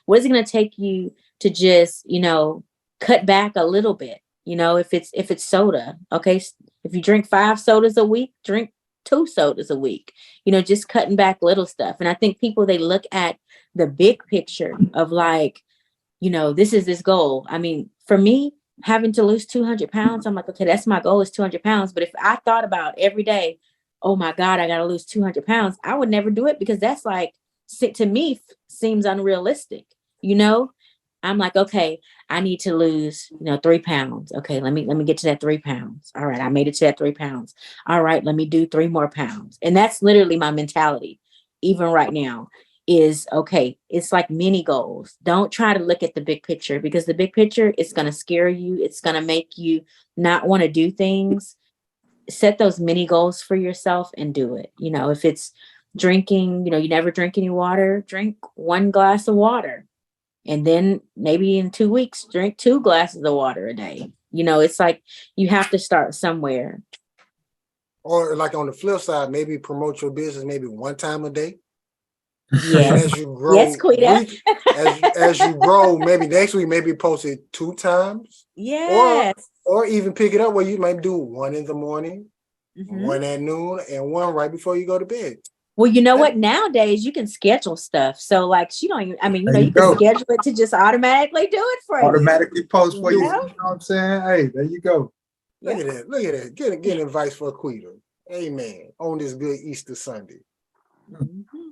What is it going to take you to just, cut back a little bit, if it's soda, okay. If you drink 5 sodas a week, drink 2 sodas a week, just cutting back little stuff. And I think people, they look at the big picture of like, this is this goal. I mean, for me, having to lose 200 pounds, I'm like, okay, that's my goal is 200 pounds. But if I thought about every day, oh my God, I got to lose 200 pounds, I would never do it because that's like, to me, seems unrealistic, I'm like, okay, I need to lose, 3 pounds. Okay, let me get to that 3 pounds. All right, I made it to that 3 pounds. All right, let me do 3 more pounds. And that's literally my mentality, even right now, is okay. It's like mini goals. Don't try to look at the big picture because the big picture is going to scare you. It's going to make you not want to do things. Set those mini goals for yourself and do it. If it's drinking, you never drink any water, drink 1 glass of water. And then maybe in 2 weeks, drink 2 glasses of water a day. It's like you have to start somewhere. Or like on the flip side, maybe promote your business maybe 1 time a day. Yes. And as you grow, yes, Quita. as you grow, maybe next week, maybe post it 2 times. Yes. Or even pick it up where you might do 1 in the morning, 1 at noon, and 1 right before you go to bed. Well, you know what? Nowadays you can schedule stuff. So like she don't even, you can schedule it to just automatically do it for you. Automatically post for you. You know know what I'm saying? Hey, there you go. Look at that. Get advice for Quita. Amen. On this good Easter Sunday. Mm-hmm.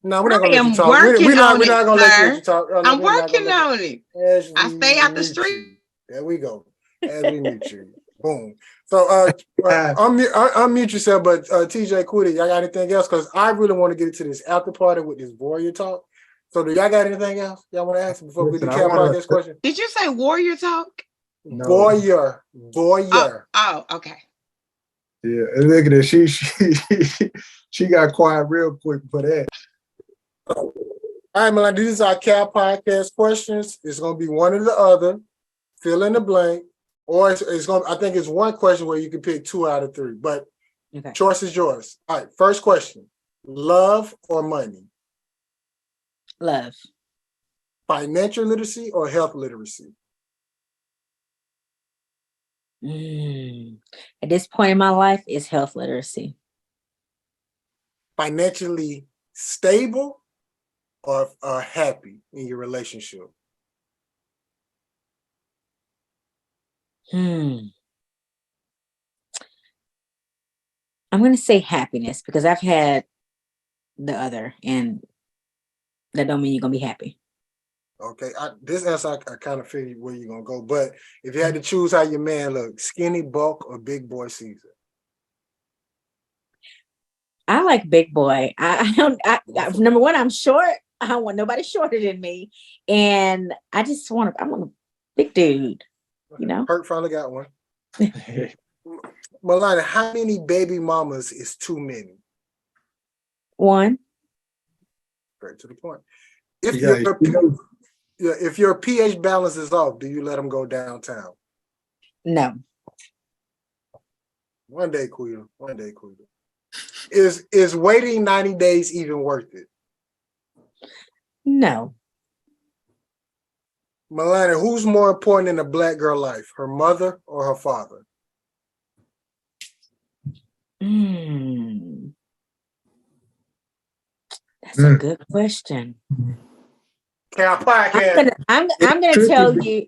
No, we're not gonna let you talk. We're not gonna let you talk. I'm working on it. I stay out the street. There we go. As we meet you. Boom. So unmute yourself, but TJ, Quita, y'all got anything else? Because I really want to get into this after party with this warrior talk. So do y'all got anything else y'all want to ask before we do Listen, the I Cal wanna- Podcast question? Did you say warrior talk? No. Voyeur. Oh, okay. Yeah, and look at her. She got quiet real quick for that. All right, Melanie, these are our Cal Podcast questions. It's going to be one or the other. Fill in the blank. Or it's going. I think it's one question where you can pick 2 out of 3. But Okay. choice is yours. All right, first question. Love or money? Love. Financial literacy or health literacy? At this point in my life, is health literacy. Financially stable or happy in your relationship? I'm going to say happiness because I've had the other, and that don't mean you're going to be happy. Okay, this answer I kind of figured where you're gonna go, but if you had to choose how your man look, skinny, bulk, or big boy Caesar? I like big boy. Number one, I'm short. I don't want nobody shorter than me, and I want a big dude. You know, Hurt finally got one. Melania, how many baby mamas is too many? one. Straight to the point. If Yeah, if your pH balance is off, do you let them go downtown? No. One day, Quita. One day, Quita. Is waiting 90 days even worth it? No. Melania, who's more important in a Black girl life, her mother or her father? That's a good question. Cal Podcast. I'm gonna tell you.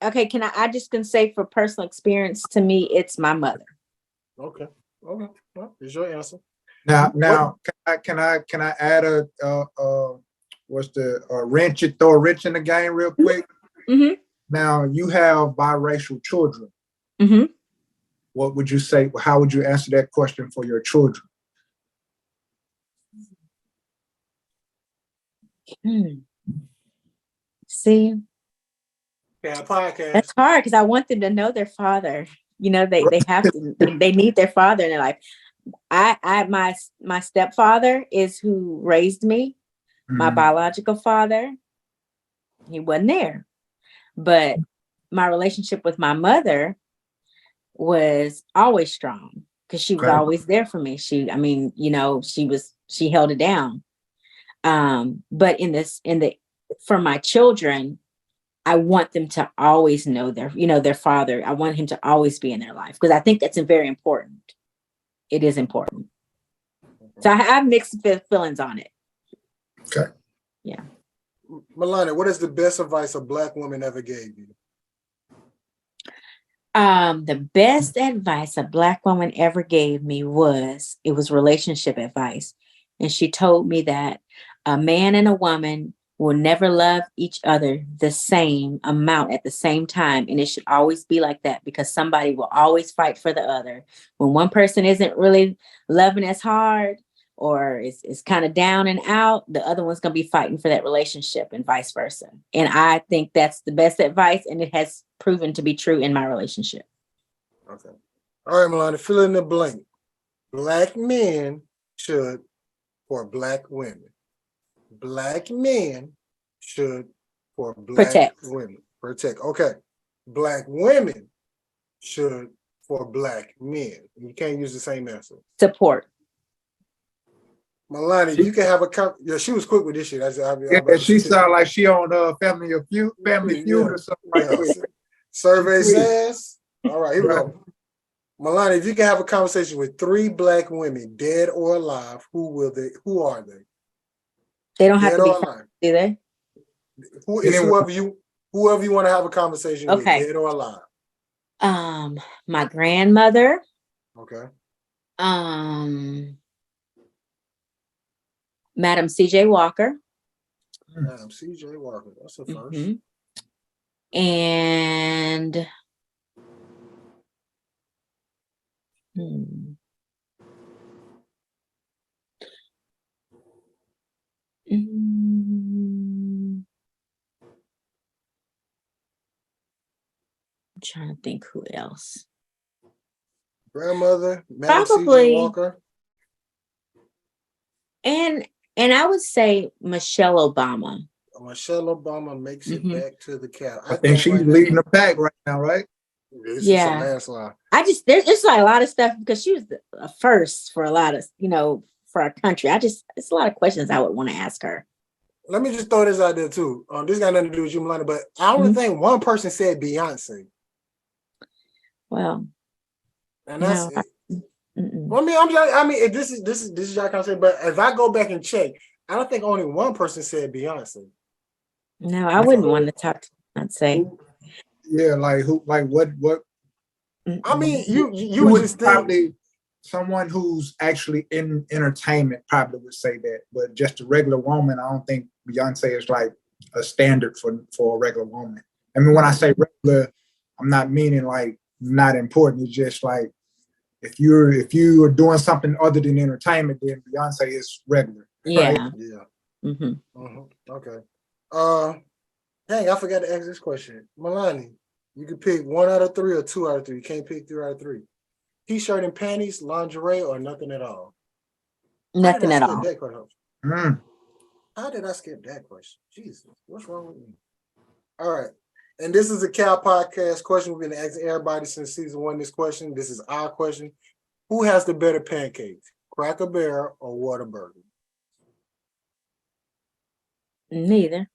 Okay. Can I just can say for personal experience, to me, it's my mother. Okay. Well, it's your answer. Now, can I add a what's the wrench? Throw a wrench in the game real quick. Mm-hmm. Now you have biracial children. Mm-hmm. What would you say? How would you answer that question for your children? See, Cal Podcast. that's hard because I want them to know their father. You know, they have to. They need their father in their life. My stepfather is who raised me. My biological father, he wasn't there. But my relationship with my mother was always strong because she was always there for me. She held it down. But for my children, I want them to always know their father. I want him to always be in their life because I think that's very important. It is important. So I have mixed feelings on it. Okay. Yeah. Melania, what is the best advice a Black woman ever gave you? The best advice a Black woman ever gave me was relationship advice. And she told me that a man and a woman will never love each other the same amount at the same time. And it should always be like that because somebody will always fight for the other. When one person isn't really loving as hard or is kind of down and out, the other one's going to be fighting for that relationship and vice versa. And I think that's the best advice. And it has proven to be true in my relationship. Okay. All right, Melania, fill in the blank. Black men should for Black women. Black men should for Black women. Protect. Okay. Black women should for Black men. You can't use the same answer. Support. Melania, you can have she was quick with this shit. She sound like she on Family Feud or something like that. Survey says. All right, here we go. Melania, if you can have a conversation with 3 Black women, dead or alive, who are they? They don't have to be alive, do they? Whoever you want to have a conversation with, dead or alive. My grandmother. Okay. Madam C.J. Walker. Madam C.J. Walker. That's the first. Mm-hmm. And trying to think who else. Grandmother, Madam C.J. Probably. Walker. And I would say Michelle Obama. Michelle Obama makes it back to the cap. I think she's leading the pack right now, right? This is the last line. There's like a lot of stuff because she was a first for a lot of, for our country. It's a lot of questions I would want to ask her. Let me just throw this out there too. This got nothing to do with you, Me-La-Née, but I only think one person said Beyonce. Well, and that's it. Well, I mean, this is y'all kind of saying, but if I go back and check, I don't think only one person said Beyonce. No, I wouldn't want to talk to Beyonce. Yeah, like who? Like what? I mean, you would just probably someone who's actually in entertainment probably would say that, but just a regular woman, I don't think Beyonce is like a standard for a regular woman. I mean, when I say regular, I'm not meaning like not important. It's just like if you are doing something other than entertainment, then Beyonce is regular. Yeah. Right? Yeah. Okay. Dang, I forgot to ask this question. Me-La-Née, you can pick 1 out of 3 or 2 out of 3. You can't pick 3 out of 3. T-shirt and panties, lingerie, or nothing at all? Nothing at all. How did I skip that question? Jesus, what's wrong with me? All right. And this is a Cal podcast question. We've been asking everybody since season 1 this question. This is our question. Who has the better pancakes, Cracker Barrel or Whataburger? Neither.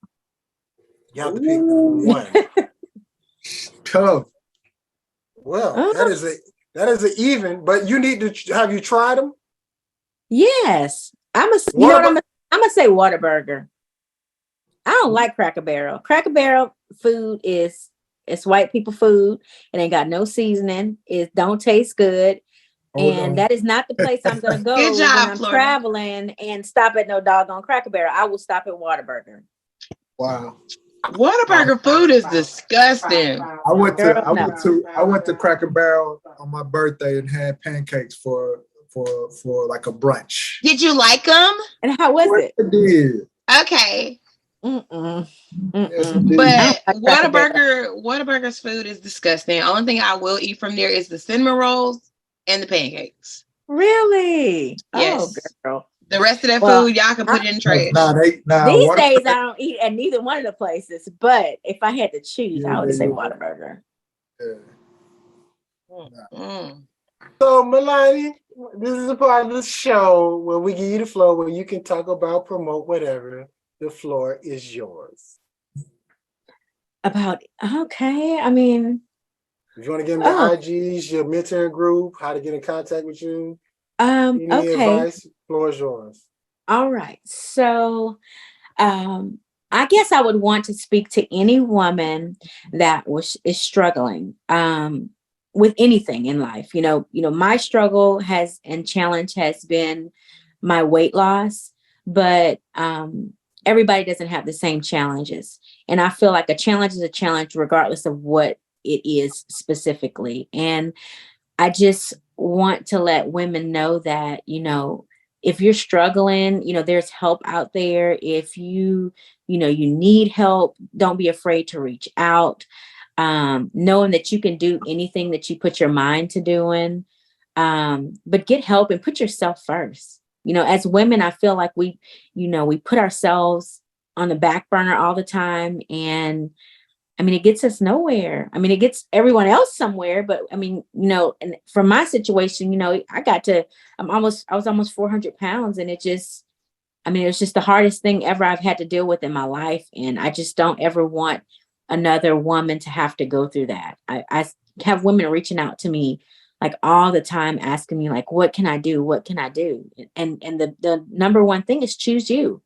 You have to pick one. Tough. Well, that is an even, but you need to have you tried them? Yes. I'm gonna say Whataburger. I don't like Cracker Barrel. Cracker Barrel food it's white people food. It ain't got no seasoning. It don't taste good. That is not the place I'm gonna go Good job, when I'm Florida. traveling and stop at no doggone Cracker Barrel. I will stop at Whataburger. Wow. Whataburger food is disgusting. I went to Cracker Barrel on my birthday and had pancakes for like a brunch. Did you like them? And how was it? I did. Okay. Yes, but Whataburger's food is disgusting. Only thing I will eat from there is the cinnamon rolls and the pancakes. Really? Yes. Oh, girl. The rest of that food, y'all can put it in the trash. These days, I don't eat at neither one of the places. But if I had to choose, I would say Whataburger. So, Me-La-Née, this is a part of the show where we give you the floor where you can talk about, promote, whatever. The floor is yours. Okay. I mean, if you want to give me your IGs, your mentoring group, how to get in contact with you, any advice, floor is yours. All right. So, I guess I would want to speak to any woman that is struggling with anything in life. My struggle and challenge has been my weight loss, but everybody doesn't have the same challenges. And I feel like a challenge is a challenge regardless of what it is specifically. And I just want to let women know that, if you're struggling, there's help out there. If you need help, don't be afraid to reach out. Knowing that you can do anything that you put your mind to doing, but get help and put yourself first. As women, I feel like we put ourselves on the back burner all the time. And I mean, it gets us nowhere. I mean, it gets everyone else somewhere, but I mean, and for my situation, I was almost 400 pounds and it was just the hardest thing ever I've had to deal with in my life. And I just don't ever want another woman to have to go through that. I have women reaching out to me like all the time, asking me like, what can I do? What can I do? And the number one thing is choose you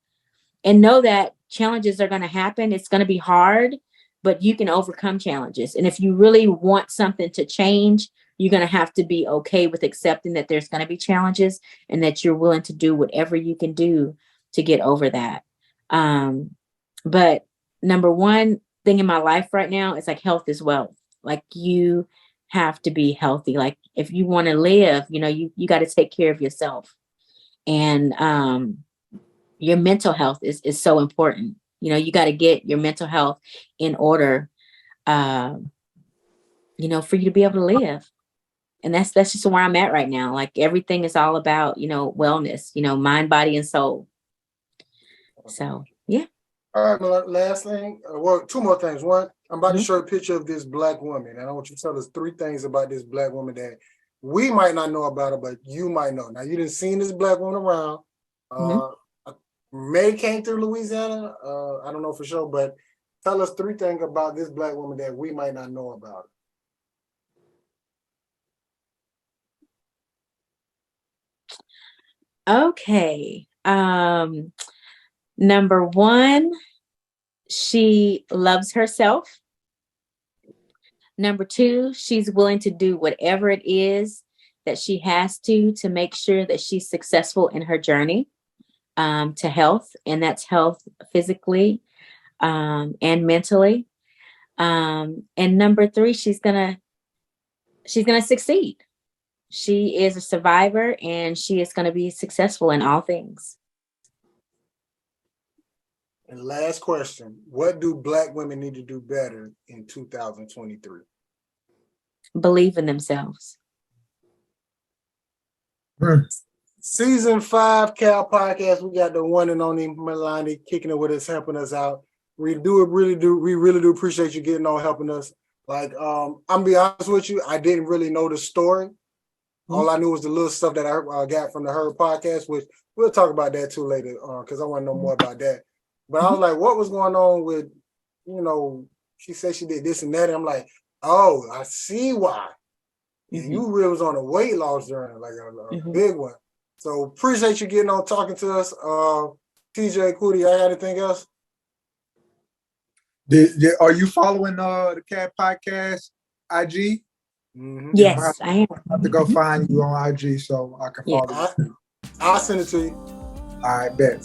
and know that challenges are going to happen. It's going to be hard, but you can overcome challenges. And if you really want something to change, you're going to have to be okay with accepting that there's going to be challenges and that you're willing to do whatever you can do to get over that. But number one thing in my life right now is like health is wealth. Like you have to be healthy. Like if you want to live, you got to take care of yourself. And your mental health is so important. You got to get your mental health in order for you to be able to live. And that's just where I'm at right now. Like everything is all about, wellness, mind, body, and soul. So, yeah. All right, last thing. Well, two more things. One, I'm about to show a picture of this Black woman, and I want you to tell us 3 things about this Black woman that we might not know about her, but you might know. Now, you didn't see this Black woman around. May came through Louisiana. I don't know for sure, but tell us 3 things about this Black woman that we might not know about. Okay. Number 1, she loves herself. Number 2, she's willing to do whatever it is that she has to make sure that she's successful in her journey to health, and that's health physically and mentally. And number 3, she's gonna succeed. She is a survivor, and she is going to be successful in all things. And last question, what do Black women need to do better in 2023? Believe in themselves. Season 5 Cal Podcast, we got the one and only Me-La-Née kicking it with us, helping us out. We really do appreciate you getting on, helping us. Like, I'm gonna be honest with you, I didn't really know the story. All I knew was the little stuff that I got from the Her podcast, which we'll talk about that too later, because I want to know more about that. But I was like, what was going on with, she said she did this and that. And I'm like, oh, I see why. And you really was on a weight loss journey, like a big one. So appreciate you getting on, talking to us. TJ, Cootie, I got anything else? Are you following the Cat Podcast IG? Yes, I am. I have to go find you on IG so I can follow you. I'll send it to you. All right, bet.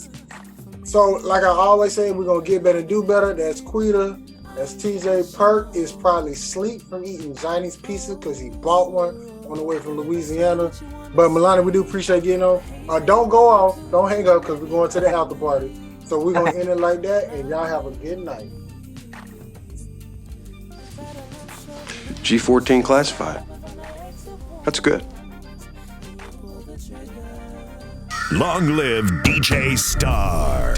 So, like I always say, we're going to get better and do better. That's Quita. That's TJ. Perk is probably asleep from eating Johnny's pizza because he bought one on the way from Louisiana. But Me-La-Née, we do appreciate getting on. Don't go off. Don't hang up because we're going to the after party. So we're going to end it like that, and y'all have a good night. G14 classified. That's good. Long live DJ Star.